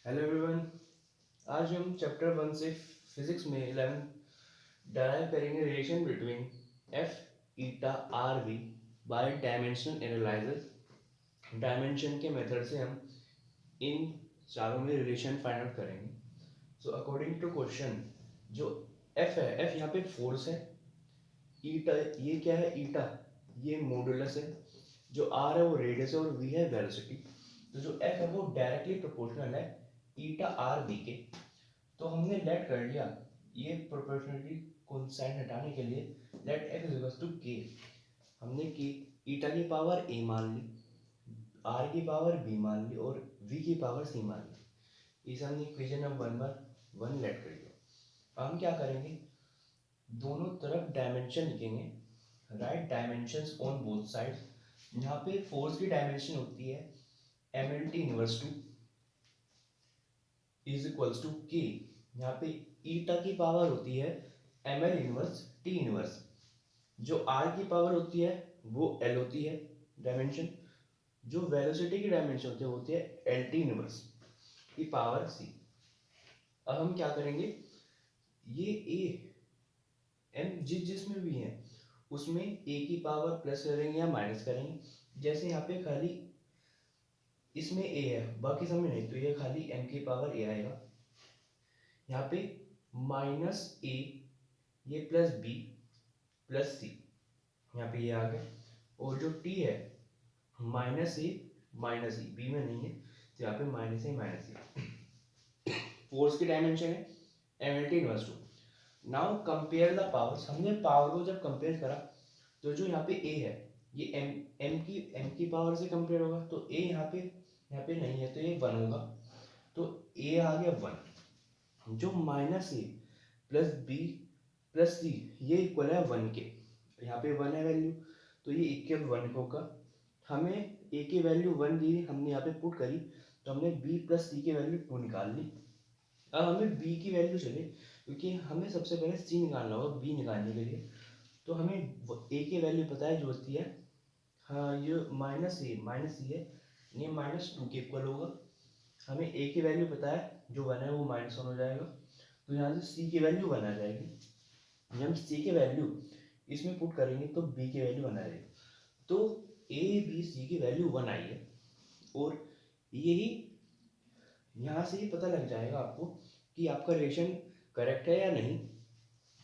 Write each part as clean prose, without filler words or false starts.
Hello everyone. आज हम chapter 1 से फिजिक्स में 11 डराइव करेंगे relation between F eta R V by dimensional analysis. Dimension के मेथड से हम इन चारों में रिलेशन फाइंड आउट करेंगे। सो अकॉर्डिंग टू क्वेश्चन, जो एफ है, एफ यहाँ पे फोर्स है, ईटा ये क्या है, ईटा ये मॉडुलस है, जो आर है वो रेडियस है और वी है वेलोसिटी। तो जो एफ है वो डायरेक्टली प्रोपोर्शनल है ईटा आर वी के। तो हमने लेट कर लिया ये प्रोपोर्शनलिटी कॉन्स्टेंट हटाने के लिए लेट एक्स इक्वल्स टू के। हमने की ईटा की पावर ए मान ली, आर की पावर बी मान ली और वी की पावर सी मान ली। इसे हमने इक्वेशन नंबर 1 लेट कर लिया। अब हम क्या करेंगे, दोनों तरफ डायमेंशन लिखेंगे, right dimensions on both sides. यहाँ पे फोर्स की डायमेंशन होती है M L T inverse two is equals to K. यहाँ पे ईटा की पावर होती है M L inverse T inverse. जो आर की पावर होती है वो एल होती है डायमेंशन। जो वेलोसिटी की डायमेंशन होती है एल टी इनवर्स की पावर सी। अब हम क्या करेंगे, ये ए एम जिसमें भी है उसमें ए की पावर प्लस करेंगे या माइनस करेंगे। जैसे यहाँ पे खाली इसमें ए है, बाकी सब में नहीं, तो ये खाली एम की पावर ए आएगा। यहाँ पे माइनस ए, ये प्लस बी प्लस सी, यहाँ पे ये आ गया। और जो टी है minus A minus E, B में नहीं है तो यहाँ पे minus A minus E. Force की डायमेंशन है M L T inverse two. Now compare the powers. हमने पावर को जब कंपेयर करा तो जो यहाँ पे ए है ये एम की पावर से कंपेयर होगा, तो ए यहाँ पे नहीं है तो ये 1 होगा, तो ए आ गया 1। जो माइनस ए प्लस बी प्लस सी ये इक्वल है 1 के, यहाँ पे 1 है वैल्यू, तो ये इक्वल 1 होगा। हमें ए की वैल्यू 1 दी, हमने यहाँ पे पुट करी, तो हमने बी प्लस सी की वैल्यू 2 निकाल ली। अब हमें बी की वैल्यू चाहिए, क्योंकि हमें सबसे पहले सी निकालना होगा बी निकालने के लिए। तो हमें ए की वैल्यू पता है जो होती है, हाँ ये माइनस सी है, ये -2 के इक्वल होगा। हमें ए की वैल्यू पता है जो 1 है वो -1 हो जाएगा, तो यहाँ से सी की वैल्यू 1 आ जाएगी। जब हम सी की वैल्यू इसमें पुट करेंगे तो बी की वैल्यू 1 आ जाएगी। तो ए बी सी की वैल्यू 1 आई है, और यही यहाँ से ही पता लग जाएगा आपको कि आपका रिलेशन करेक्ट है या नहीं।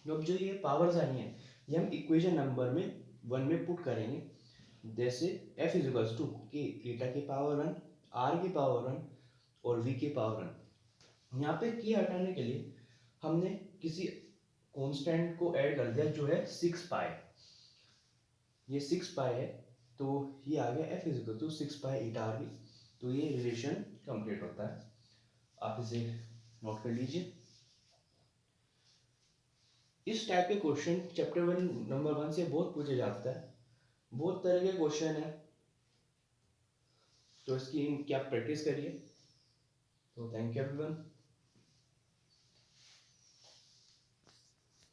अब जो ये पावर्स आई हैं ये हम इक्वेशन नंबर में 1 में पुट करेंगे। जैसे एफ इज इक्वल्स टू के ईटा की पावर 1, आर की पावर 1 और वी की पावर 1। यहाँ पे की हटाने के लिए हमने किसी कांस्टेंट को ऐड कर दिया जो है 6 पाई। ये 6 पाई है, तो ये आ गया F is equal to 6 pi eta R V. तो ये रिलेशन कंप्लीट होता है, आप इसे नोट कर लीजिए। इस टाइप के क्वेश्चन चैप्टर 1 नंबर 1 से बहुत पूछे जाता है, बहुत तरह के क्वेश्चन है, तो इसकी क्या प्रैक्टिस करिए। तो थैंक यू एवरीवन।